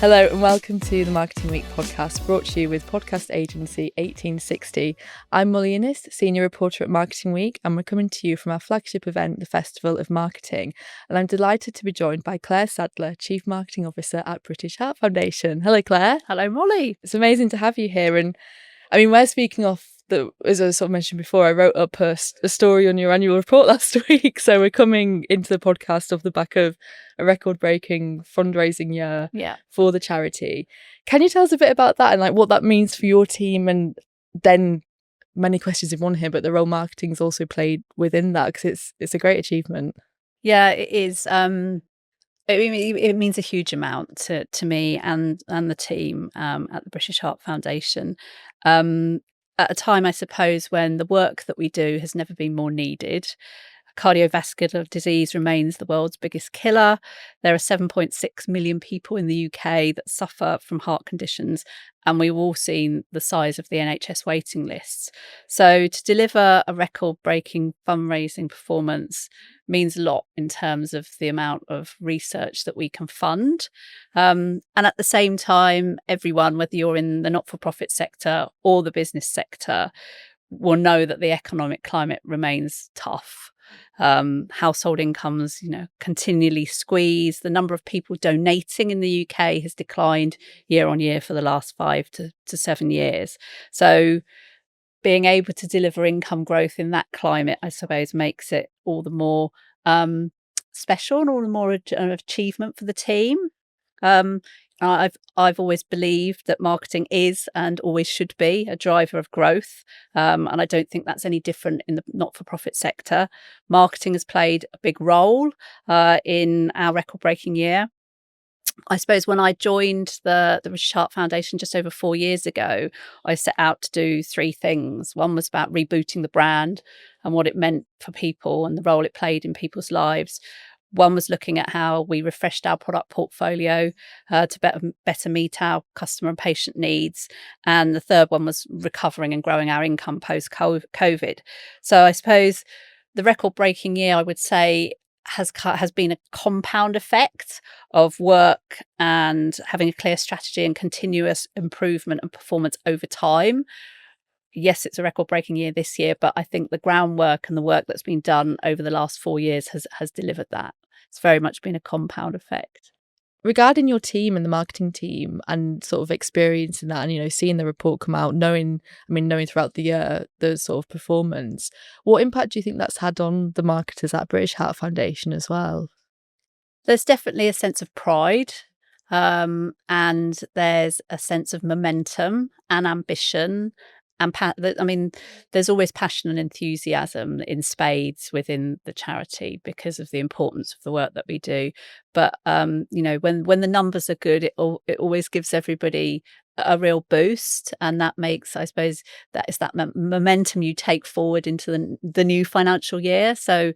Hello and welcome to the Marketing Week podcast, brought to you with podcast agency 1860. I'm Molly Innes, senior reporter at Marketing Week, and we're coming to you from our flagship event, the Festival of Marketing. And I'm delighted to be joined by Claire Sadler, Chief Marketing Officer at British Heart Foundation. Hello, Claire. Hello, Molly. It's amazing to have you here. And I mean, we're speaking off as I sort of mentioned before, I wrote up a story on your annual report last week. So we're coming into the podcast off the back of a record-breaking fundraising year for the charity. Can you tell us a bit about that and like what that means for your team? And then many questions in one here, but the role marketing's also played within that because it's a great achievement. Yeah, it is. It means a huge amount to me and the team at the British Heart Foundation. At a time, I suppose, when the work that we do has never been more needed. Cardiovascular disease remains the world's biggest killer. There are 7.6 million people in the UK that suffer from heart conditions, and we've all seen the size of the NHS waiting lists. So to deliver a record-breaking fundraising performance means a lot in terms of the amount of research that we can fund. And at the same time, everyone, whether you're in the not-for-profit sector or the business sector, will know that the economic climate remains tough. Household incomes, continually squeezed. The number of people donating in the UK has declined year on year for the last 5 to 7 years. So being able to deliver income growth in that climate, I suppose, makes it all the more special and all the more an achievement for the team. I've always believed that marketing is and always should be a driver of growth, and I don't think that's any different in the not-for-profit sector. Marketing has played a big role in our record-breaking year. I suppose when I joined the British Heart Foundation just over 4 years ago, I set out to do 3 things. One was about rebooting the brand and what it meant for people and the role it played in people's lives. One was looking at how we refreshed our product portfolio to better meet our customer and patient needs. And the third one was recovering and growing our income post-COVID. So I suppose the record-breaking year, I would say, has been a compound effect of work and having a clear strategy and continuous improvement and performance over time. Yes, it's a record-breaking year this year, but I think the groundwork and the work that's been done over the last 4 years has delivered that. It's very much been a compound effect. Regarding your team and the marketing team and sort of experiencing that and, seeing the report come out, knowing throughout the year the sort of performance, what impact do you think that's had on the marketers at British Heart Foundation as well? There's definitely a sense of pride, and there's a sense of momentum and ambition. And there's always passion and enthusiasm in spades within the charity because of the importance of the work that we do. But when the numbers are good, it always gives everybody a real boost, and that makes, I suppose, that is that momentum you take forward into the new financial year. So,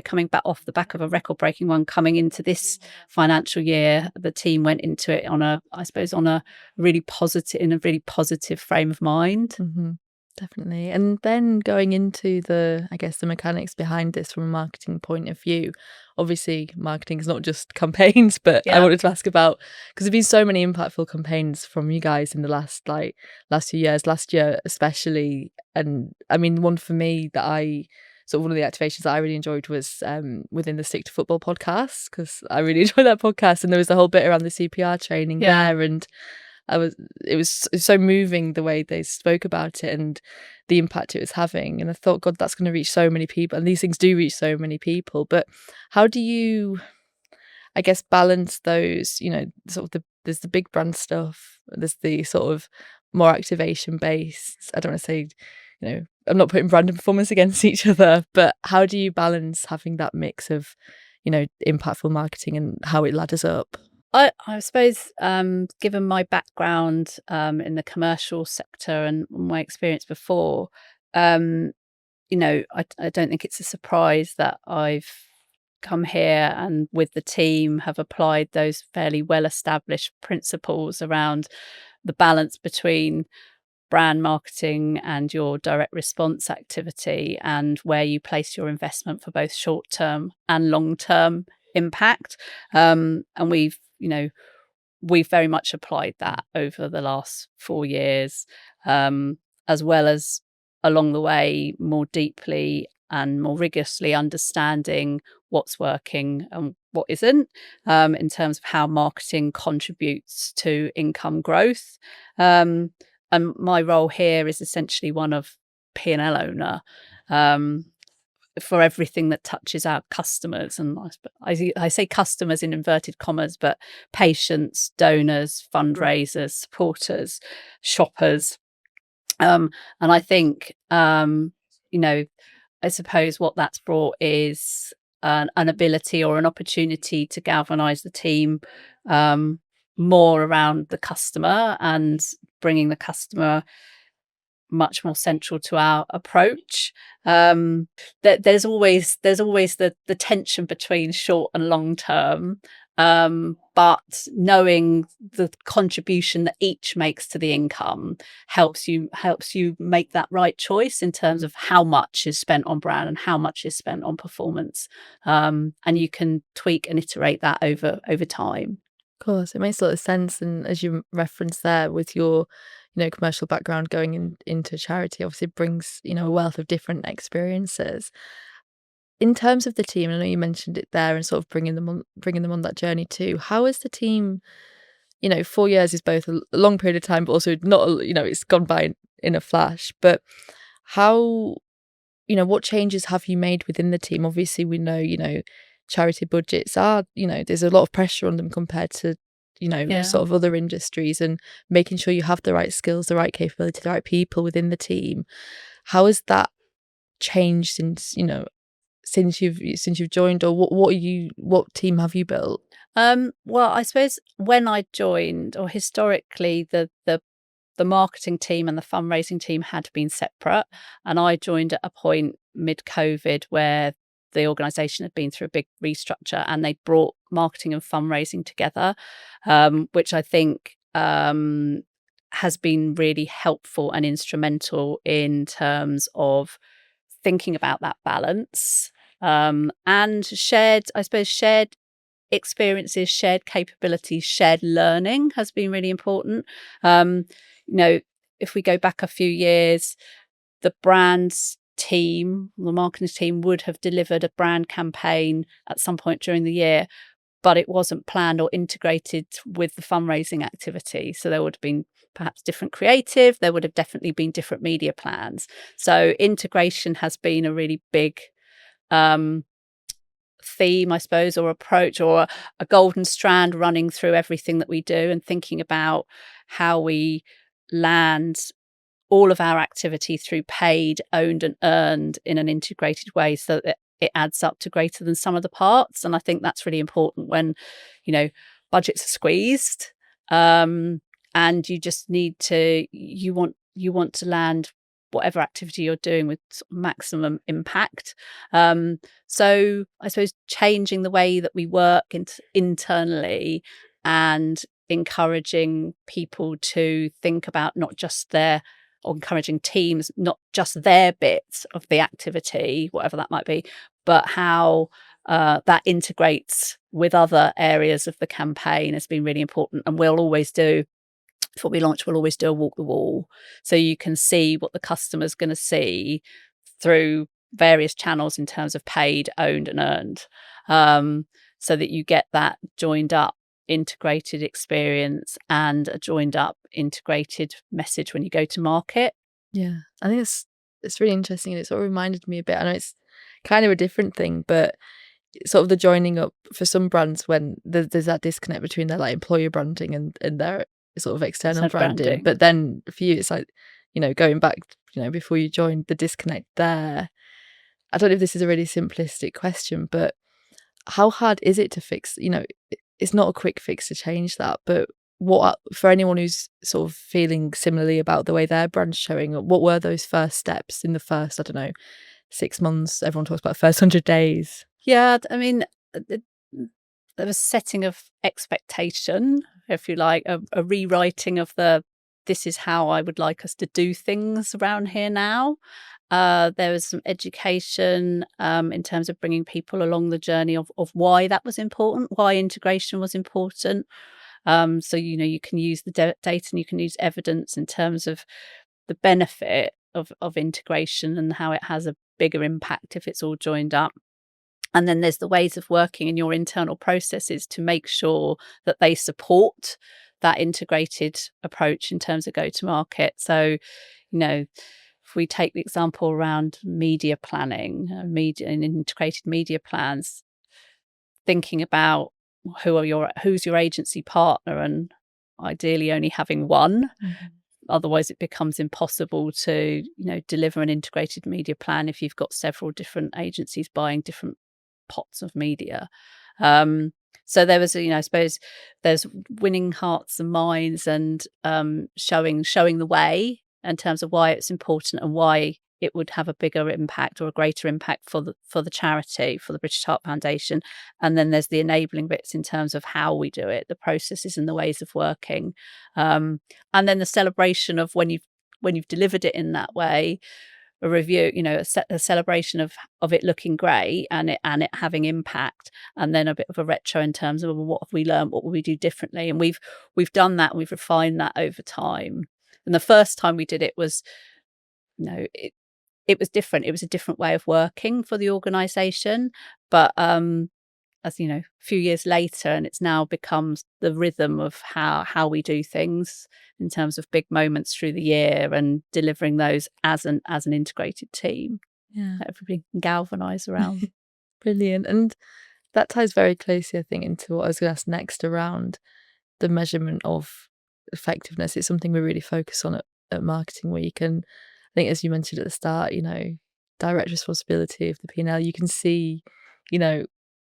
coming back off the back of a record-breaking one, coming into this financial year, the team went into it on a really positive frame of mind. Mm-hmm. Definitely. And then going into the mechanics behind this from a marketing point of view, obviously marketing is not just campaigns, but I wanted to ask about, because there've been so many impactful campaigns from you guys in the last few years, last year especially. And I mean, one for me that one of the activations that I really enjoyed was within the Stick to Football podcast, because I really enjoyed that podcast, and there was a whole bit around the CPR training there, and it was so moving the way they spoke about it and the impact it was having. And I thought, God, that's going to reach so many people, and these things do reach so many people. But how do you, balance those? There's the big brand stuff. There's the sort of more activation based. I don't want to say, I'm not putting brand and performance against each other, but how do you balance having that mix of, impactful marketing and how it ladders up? I suppose, given my background in the commercial sector and my experience before, I don't think it's a surprise that I've come here and with the team have applied those fairly well-established principles around the balance between brand marketing and your direct response activity, and where you place your investment for both short-term and long-term impact. And we've we've very much applied that over the last 4 years, as well as along the way more deeply and more rigorously understanding what's working and what isn't, in terms of how marketing contributes to income growth. And my role here is essentially one of P&L owner, for everything that touches our customers. And I say customers in inverted commas, but patients, donors, fundraisers, supporters, shoppers. And I think, I suppose what that's brought is an ability or an opportunity to galvanise the team more around the customer and bringing the customer much more central to our approach. That there's always the tension between short and long term, but knowing the contribution that each makes to the income helps you make that right choice in terms of how much is spent on brand and how much is spent on performance, and you can tweak and iterate that over time. Of course, it makes a lot of sense. And as you referenced there with your, commercial background going into charity, obviously brings, a wealth of different experiences. In terms of the team, I know you mentioned it there and sort of bringing them on that journey too. How is the team, 4 years is both a long period of time, but also not, it's gone by in a flash. But how, what changes have you made within the team? Obviously, we know, charity budgets are, there's a lot of pressure on them compared to, sort of other industries, and making sure you have the right skills, the right capability, the right people within the team. How has that changed since you've joined, or what team have you built? Well, I suppose when I joined, or historically, the marketing team and the fundraising team had been separate, and I joined at a point mid-COVID where the organisation had been through a big restructure, and they brought marketing and fundraising together, which I think has been really helpful and instrumental in terms of thinking about that balance, and shared experiences, shared capabilities, shared learning has been really important. If we go back a few years, the brands team, the marketing team would have delivered a brand campaign at some point during the year, but it wasn't planned or integrated with the fundraising activity. So there would have been perhaps different creative, there would have definitely been different media plans. So integration has been a really big theme, I suppose, or approach, or a golden strand running through everything that we do, and thinking about how we land all of our activity through paid, owned and earned in an integrated way, so that it adds up to greater than sum of the parts. And I think that's really important when, budgets are squeezed, and you just need to, you want to land whatever activity you're doing with maximum impact. So I suppose changing the way that we work internally, and encouraging people to think about not just or encouraging teams, not just their bits of the activity, whatever that might be, but how that integrates with other areas of the campaign has been really important. And we'll always do, before we launch, we'll always do a walk the wall, so you can see what the customer's going to see through various channels in terms of paid, owned and earned, so that you get that joined up integrated experience and a joined up integrated message when you go to market. Yeah, I think it's really interesting, and it sort of reminded me a bit. I know it's kind of a different thing, but sort of the joining up for some brands when there's that disconnect between their like employer branding and their sort of external branding. But then for you, it's like, going back, before you joined, the disconnect there. I don't know if this is a really simplistic question, but how hard is it to fix? It's not a quick fix to change that, but for anyone who's sort of feeling similarly about the way their brand's showing up, what were those first steps in the first, I don't know, 6 months? Everyone talks about the first 100 days. Yeah, I mean, there was setting of expectation, if you like, a rewriting of this is how I would like us to do things around here now. There was some education in terms of bringing people along the journey of why that was important, why integration was important. So, you can use the data and you can use evidence in terms of the benefit of integration and how it has a bigger impact if it's all joined up. And then there's the ways of working in your internal processes to make sure that they support that integrated approach in terms of go-to-market. So, if we take the example around media planning, media and integrated media plans, thinking about who's your agency partner, and ideally only having one. Mm-hmm. Otherwise, it becomes impossible to deliver an integrated media plan if you've got several different agencies buying different pots of media. So there was, I suppose, there's winning hearts and minds and showing the way in terms of why it's important and why it would have a bigger impact or a greater impact for the charity, for the British Heart Foundation. And then there's the enabling bits in terms of how we do it, the processes and the ways of working, and then the celebration of when you've delivered it in that way. A review, a celebration of it looking great and it having impact, and then a bit of a retro in terms of, well, what have we learned, what will we do differently? And we've done that, and we've refined that over time. And the first time we did it was, it was different. It was a different way of working for the organisation, but as a few years later, and it's now becomes the rhythm of how we do things in terms of big moments through the year and delivering those as an integrated team. Yeah, Everybody can galvanise around. brilliant. And that ties very closely, I think, into what I was going to ask next around the measurement of effectiveness. It's something we really focus on at Marketing Week, and I think, as you mentioned at the start, direct responsibility of the P&L. You can see,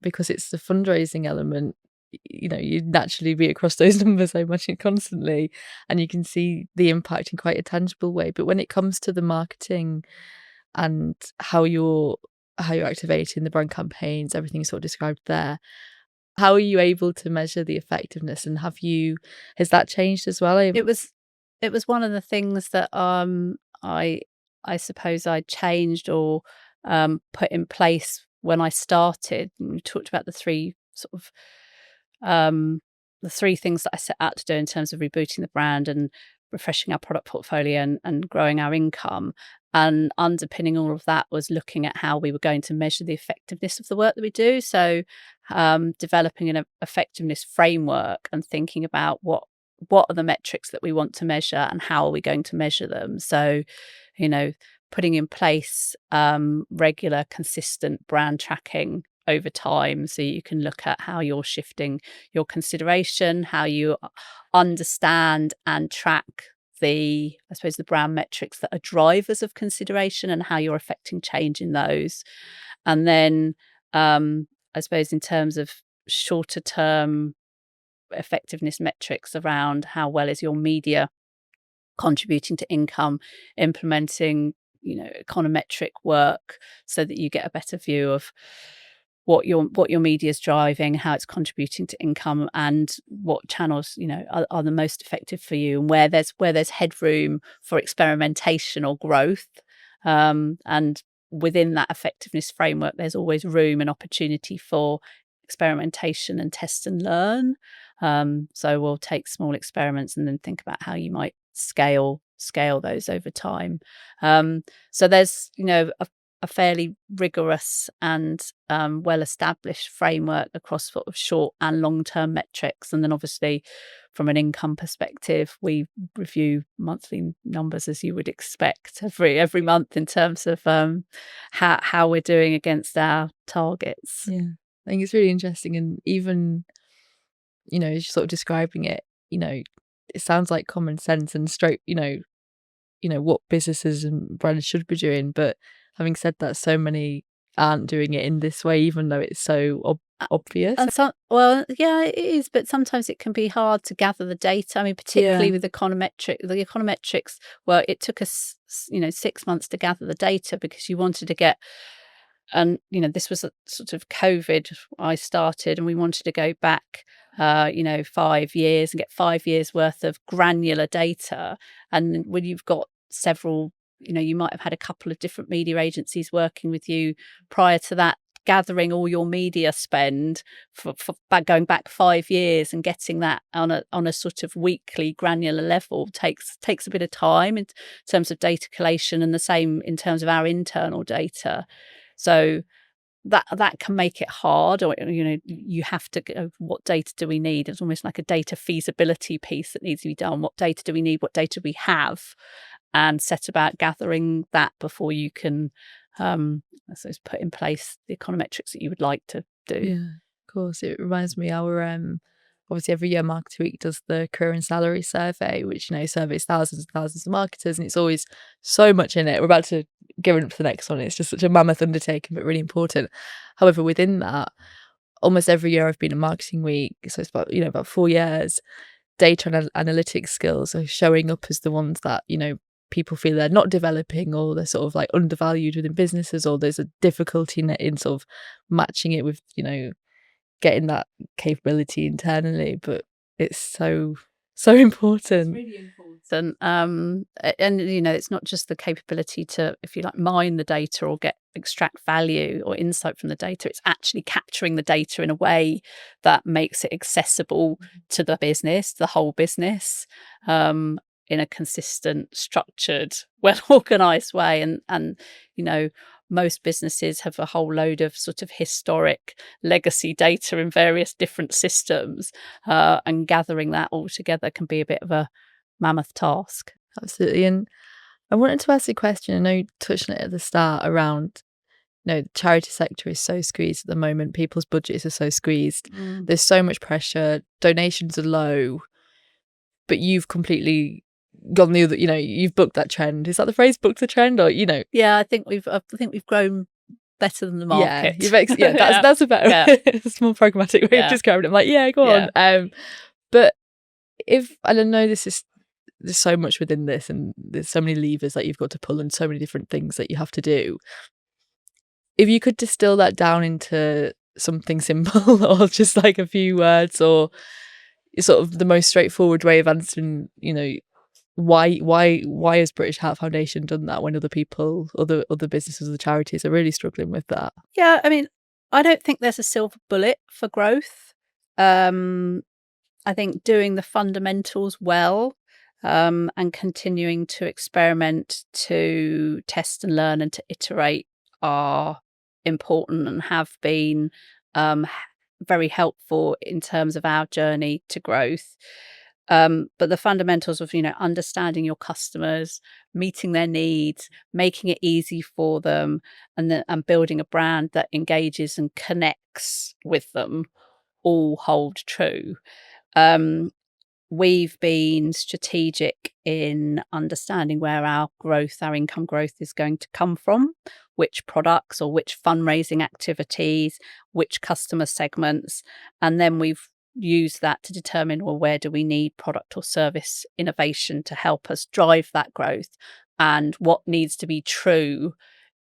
because it's the fundraising element, you naturally be across those numbers, I imagine, constantly, and you can see the impact in quite a tangible way. But when it comes to the marketing and how you're activating the brand campaigns, everything you sort of described there, how are you able to measure the effectiveness, and has that changed as well? It was one of the things that I suppose I changed or put in place when I started. We talked about the three things that I set out to do in terms of rebooting the brand and refreshing our product portfolio and growing our income. And underpinning all of that was looking at how we were going to measure the effectiveness of the work that we do. So developing an effectiveness framework and thinking about what are the metrics that we want to measure and how are we going to measure them. So, putting in place regular, consistent brand tracking over time, so you can look at how you're shifting your consideration, how you understand and track the brand metrics that are drivers of consideration and how you're affecting change in those. And then I suppose in terms of shorter term effectiveness metrics around how well is your media contributing to income, implementing econometric work so that you get a better view of what your media is driving, how it's contributing to income, and what channels are the most effective for you, and where there's headroom for experimentation or growth. And within that effectiveness framework, there's always room and opportunity for experimentation and test and learn. So we'll take small experiments and then think about how you might scale those over time. So there's a fairly rigorous and well-established framework across sort of short and long-term metrics. And then obviously from an income perspective, we review monthly numbers, as you would expect, every month in terms of how we're doing against our targets. Yeah, I think it's really interesting. And even, as you're sort of describing it, it sounds like common sense and straight, what businesses and brands should be doing. But having said that, so many aren't doing it in this way, even though it's so obvious. And yeah, it is, but sometimes it can be hard to gather the data. I mean, particularly with the econometrics, well, it took us 6 months to gather the data because you wanted to get, and this was a sort of COVID I started, and we wanted to go back 5 years and get 5 years worth of granular data. And when you've got several, you might have had a couple of different media agencies working with you prior to that gathering all your media spend for going back 5 years and getting that on a sort of weekly granular level takes a bit of time in terms of data collation, and the same in terms of our internal data. So that can make it hard, or you have to go, what data do we need? It's almost like a data feasibility piece that needs to be done. What data do we need? What data do we have? And set about gathering that before you can I suppose put in place the econometrics that you would like to do. Yeah, of course. It reminds me, our obviously every year Marketer Week does the career and salary survey, which surveys thousands and thousands of marketers, and it's always so much in it. We're about to gear up for the next one. It's just such a mammoth undertaking, but really important. However, within that, almost every year I've been at Marketing Week, so it's about 4 years. Data and analytics skills are showing up as the ones that people feel they're not developing, or they're sort of like undervalued within businesses, or there's a difficulty in sort of matching it with getting that capability internally. But it's so important. It's really important. And it's not just the capability to, if you like, mine the data or extract value or insight from the data. It's actually capturing the data in a way that makes it accessible to the business, the whole business, in a consistent, structured, well-organized way. And most businesses have a whole load of sort of historic legacy data in various different systems, and gathering that all together can be a bit of a mammoth task. Absolutely. And I wanted to ask a question. I know you touched on it at the start around, the charity sector is so squeezed at the moment. People's budgets are so squeezed. There's so much pressure. Donations are low, but you've completely gone the other, you've booked that trend. Is that the phrase, booked the trend? Or Yeah, I think we've grown better than the market. That's a better it's a more pragmatic way of describing it. I'm like, go on. But and I know there's so much within this, and there's so many levers that you've got to pull and so many different things that you have to do. If you could distill that down into something simple or just like a few words, or sort of the most straightforward way of answering, why has British Heart Foundation done that when other people, other businesses, other charities are really struggling with that? Yeah, I mean, I don't think there's a silver bullet for growth. I think doing the fundamentals well, and continuing to experiment, to test and learn, and to iterate are important and have been very helpful in terms of our journey to growth. But the fundamentals of understanding your customers, meeting their needs, making it easy for them, and building a brand that engages and connects with them all hold true. We've been strategic in understanding where our income growth is going to come from, which products or which fundraising activities, which customer segments, and then we've used that to determine, well, where do we need product or service innovation to help us drive that growth, and what needs to be true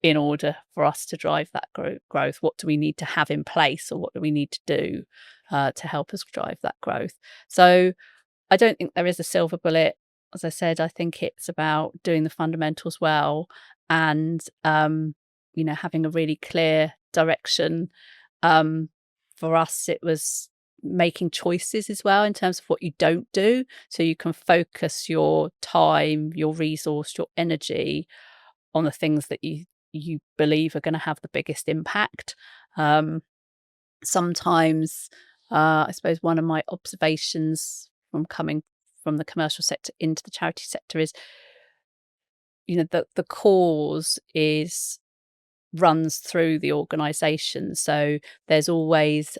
in order for us to drive that growth. What do we need to have in place, or what do we need to do to help us drive that growth? So I don't think there is a silver bullet. As I said, I think it's about doing the fundamentals well, and having a really clear direction. For us, it was making choices as well in terms of what you don't do, so you can focus your time, your resource, your energy on the things that you believe are going to have the biggest impact. Sometimes, I suppose one of my observations from coming from the commercial sector into the charity sector is, the cause runs through the organisation. So there's always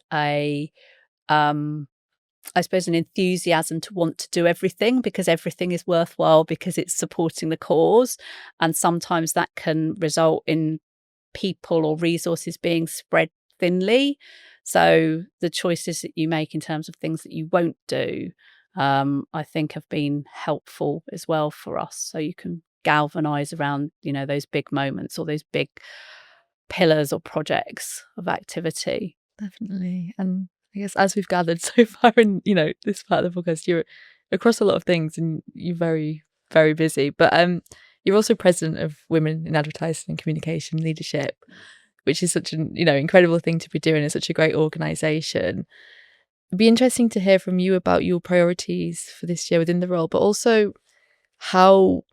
I suppose an enthusiasm to want to do everything, because everything is worthwhile because it's supporting the cause. And sometimes that can result in people or resources being spread thinly. So the choices that you make in terms of things that you won't do, I think have been helpful as well for us. So you can galvanize around, those big moments or those big pillars or projects of activity. Definitely. And I guess as we've gathered so far in, this part of the podcast, you're across a lot of things and you're very, very busy. But you're also president of Women in Advertising and Communication Leadership, which is such an incredible thing to be doing. It's such a great organisation. It'd be interesting to hear from you about your priorities for this year within the role, but also how,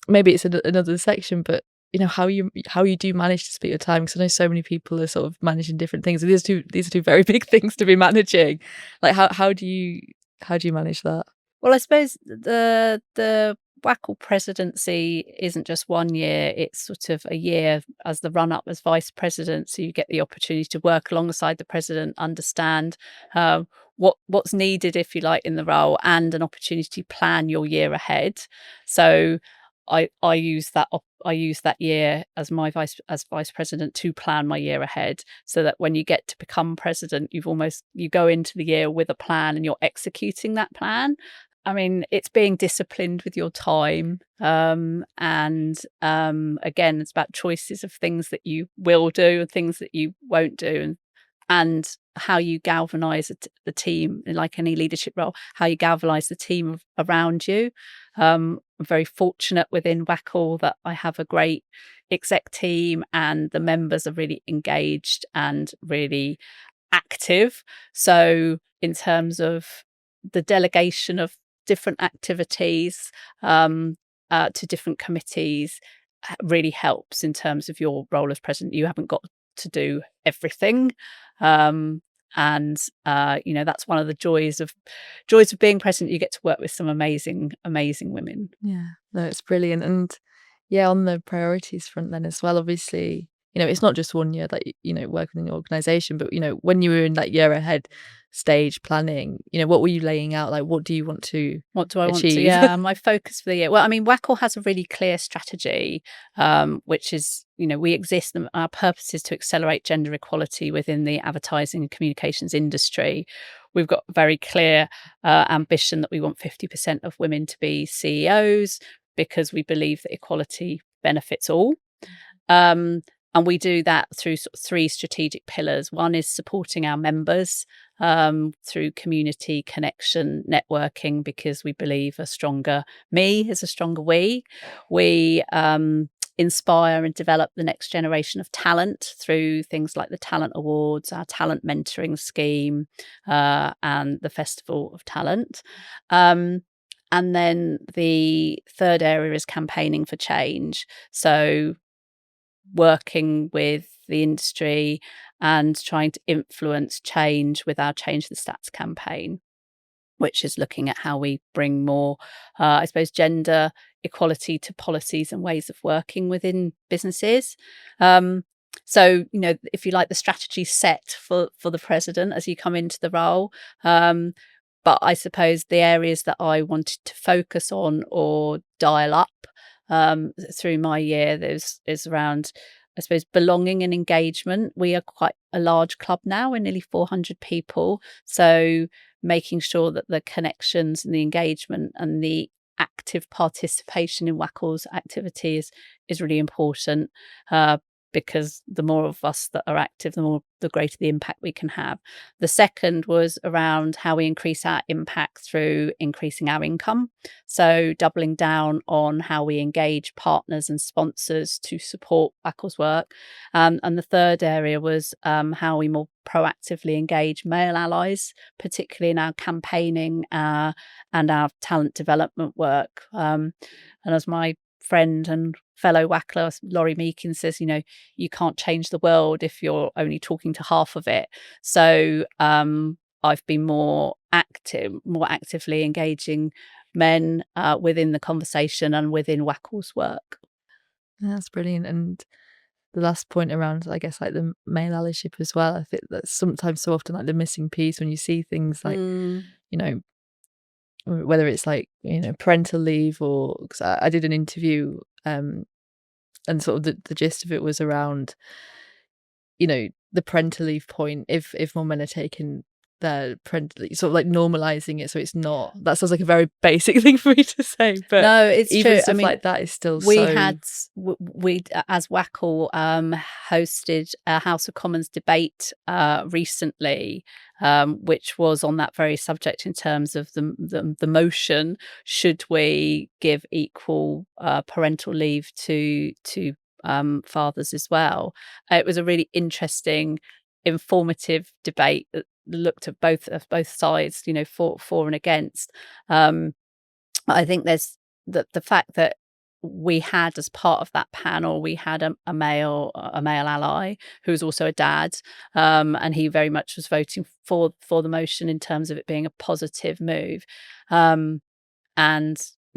maybe it's another section, but how you do manage to split your time, because I know so many people are sort of managing different things. These are two very big things to be managing. Like how do you manage that? Well, I suppose the WACL presidency isn't just 1 year, it's sort of a year as the run up as vice president. So you get the opportunity to work alongside the president, understand what's needed, if you like, in the role, and an opportunity to plan your year ahead. So I use that year as vice president to plan my year ahead, so that when you get to become president, you go into the year with a plan and you're executing that plan. I mean, it's being disciplined with your time. And again, it's about choices of things that you will do and things that you won't do, and how you galvanize the team, like any leadership role, how you galvanize the team around you. I'm very fortunate within WACL that I have a great exec team, and the members are really engaged and really active. So in terms of the delegation of different activities to different committees really helps in terms of your role as president. You haven't got to do everything. And that's one of the joys of being president. You get to work with some amazing women. Yeah, no, it's brilliant. And yeah, on the priorities front then as well, obviously, it's not just 1 year that working in the organization, but when you were in that year ahead stage planning, what were you laying out? Like, what do you want to what do I achieve? want to yeah my focus for the year? Well, I mean, WACL has a really clear strategy, which is, we exist, and our purpose is to accelerate gender equality within the advertising and communications industry. We've got a very clear ambition that we want 50% of women to be CEOs, because we believe that equality benefits all. And we do that through sort of 3 strategic pillars. One is supporting our members through community connection, networking, because we believe a stronger me is a stronger we. We inspire and develop the next generation of talent through things like the Talent Awards, our talent mentoring scheme, and the Festival of Talent. And then the third area is campaigning for change. So working with the industry and trying to influence change with our Change the Stats campaign, which is looking at how we bring more, I suppose, gender equality to policies and ways of working within businesses. So, if you like, the strategy set for the president as you come into the role. But I suppose the areas that I wanted to focus on or dial up through my year is around, I suppose, belonging and engagement. We are quite a large club now. We're nearly 400 people. So making sure that the connections and the engagement and the active participation in WACL's activities is really important, because the more of us that are active, the greater the impact we can have. The second was around how we increase our impact through increasing our income. So doubling down on how we engage partners and sponsors to support WACL's work. And the third area was how we more proactively engage male allies, particularly in our campaigning and our talent development work. And as my friend and fellow WACLer Laurie Meakin says, you can't change the world if you're only talking to half of it. So I've been more actively engaging men within the conversation and within WACL's work. That's brilliant. And the last point around, I guess, like the male allyship as well, I think that's sometimes so often like the missing piece when you see things like, whether it's like, parental leave, or cause I did an interview and sort of the gist of it was around, the parental leave point. If more men are taking their parental leave, sort of like normalizing it, so it's not, that sounds like a very basic thing for me to say, but no, it's even true. stuff like that is still we as WACL hosted a House of Commons debate recently, which was on that very subject in terms of the motion, should we give equal parental leave to fathers as well. It was a really interesting, informative debate that looked at both sides, for and against. I think there's the fact that we had, as part of that panel, we had a male ally who was also a dad, and he very much was voting for the motion in terms of it being a positive move. And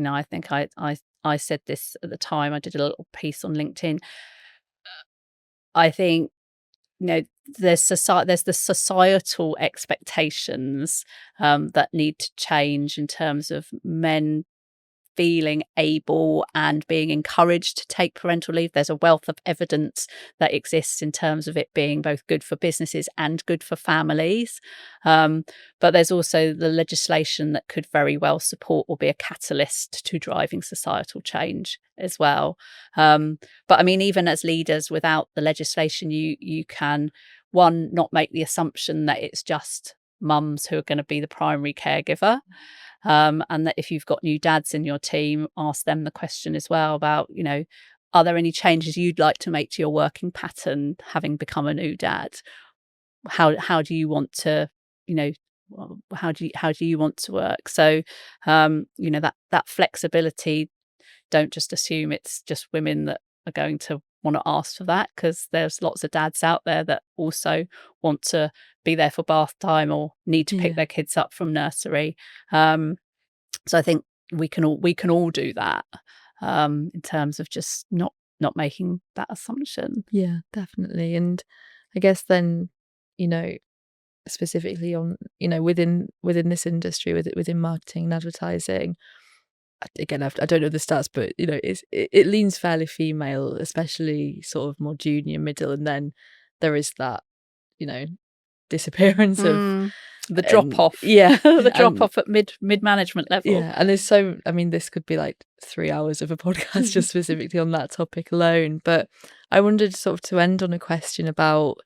I think I said this at the time. I did a little piece on LinkedIn. I think there's the societal expectations that need to change in terms of men feeling able and being encouraged to take parental leave. There's a wealth of evidence that exists in terms of it being both good for businesses and good for families. But there's also the legislation that could very well support or be a catalyst to driving societal change as well. But I mean, even as leaders, without the legislation, you can, one, not make the assumption that it's just mums who are going to be the primary caregiver. And that if you've got new dads in your team, ask them the question as well about, are there any changes you'd like to make to your working pattern having become a new dad? How do you want to, how do you want to work? So, that flexibility, don't just assume it's just women that are going to want to ask for that, because there's lots of dads out there that also want to be there for bath time or need to pick their kids up from nursery. So I think we can all do that, in terms of just not making that assumption. Yeah, definitely. And I guess then, specifically on, within this industry, within marketing and advertising, again, I don't know the stats, but it leans fairly female, especially sort of more junior, middle, and then there is that disappearance of the drop off. Yeah, the drop off at mid management level. Yeah, and there's this could be like 3 hours of a podcast just specifically on that topic alone. But I wondered, sort of to end on a question about,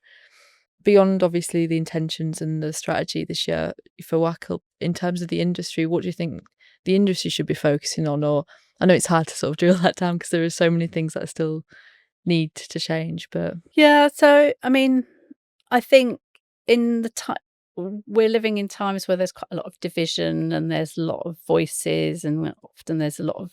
beyond obviously the intentions and the strategy this year for WACL, in terms of the industry, what do you think the industry should be focusing on? Or I know it's hard to sort of drill that down because there are so many things that still need to change. But yeah, so I mean, I think in the time we're living in times where there's quite a lot of division and there's a lot of voices, and often there's a lot of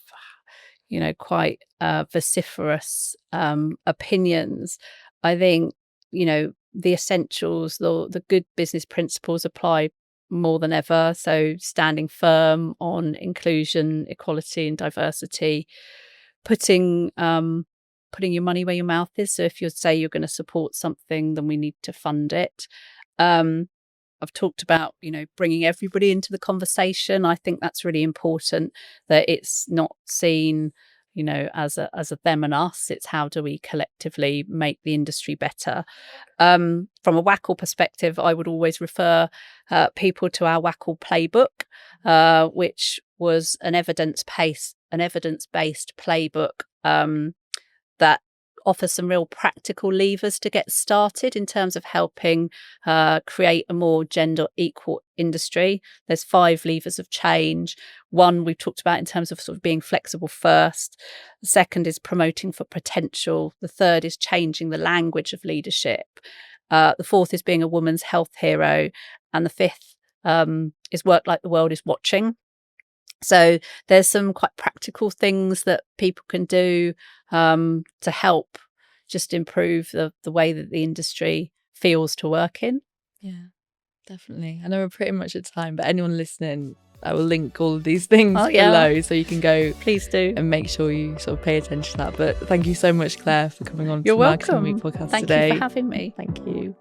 quite vociferous opinions. I think the essentials, the good business principles apply more than ever. So standing firm on inclusion, equality and diversity, putting your money where your mouth is. So if you say you're going to support something, then we need to fund it. I've talked about, bringing everybody into the conversation. I think that's really important, that it's not seen, as a them and us. It's how do we collectively make the industry better. From a WACL perspective, I would always refer people to our WACL playbook, which was an evidence-based playbook that offers some real practical levers to get started in terms of helping create a more gender equal industry. There's 5 levers of change. One we've talked about in terms of sort of being flexible first. The second is promoting for potential. The third is changing the language of leadership. The fourth is being a woman's health hero. And the fifth is work like the world is watching. So there's some quite practical things that people can do to help just improve the way that the industry feels to work in. Yeah, definitely. I know we're pretty much at time, but anyone listening, I will link all of these things below so you can go. Please do. And make sure you sort of pay attention to that. But thank you so much, Claire, for coming on to the You're Marketing welcome. Week podcast Thank today. Thank you for having me. Thank you.